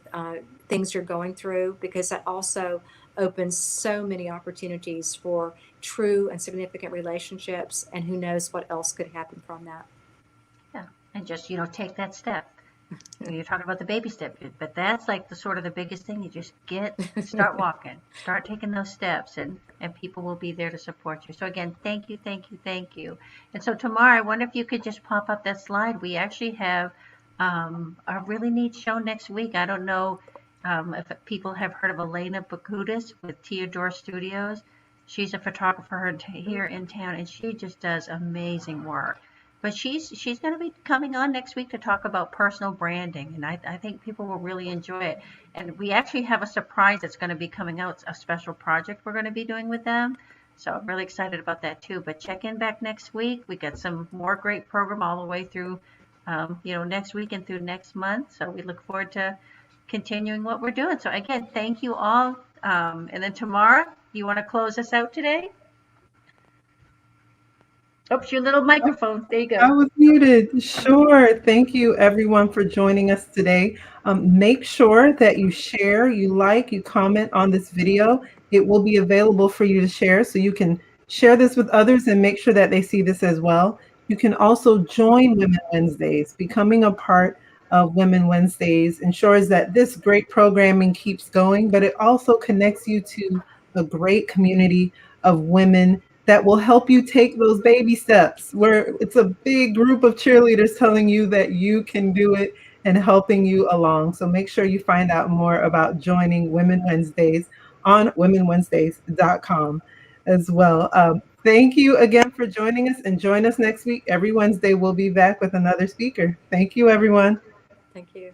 things you're going through, because that also opens so many opportunities for true and significant relationships. And who knows what else could happen from that. Yeah, and just take that step. You're talking about the baby step, but that's like the biggest thing. You just start walking, start taking those steps, and people will be there to support you. So again, thank you, thank you, thank you. And so tomorrow, I wonder if you could just pop up that slide. We actually have a really neat show next week. I don't know if people have heard of Elena Bakudis with Theodore Studios. She's a photographer here in town, and she just does amazing work. But she's going to be coming on next week to talk about personal branding, and I think people will really enjoy it. And we actually have a surprise that's going to be coming out, a special project we're going to be doing with them. So I'm really excited about that too. But check in back next week. We got some more great program all the way through, next week and through next month. So we look forward to continuing what we're doing. So again, thank you all. And then Tamara, do you want to close us out today? Oops, your little microphone. There you I go. was muted. Sure. Thank you, everyone, for joining us today. Make sure that you share, you like, you comment on this video. It will be available for you to share, so you can share this with others and make sure that they see this as well. You can also join Women Wednesdays. Becoming a part of Women Wednesdays ensures that this great programming keeps going, but it also connects you to a great community of women that will help you take those baby steps, where it's a big group of cheerleaders telling you that you can do it and helping you along. So make sure you find out more about joining Women Wednesdays on womenwednesdays.com as well. Thank you again for joining us, and join us next week. Every Wednesday, we'll be back with another speaker. Thank you, everyone. Thank you.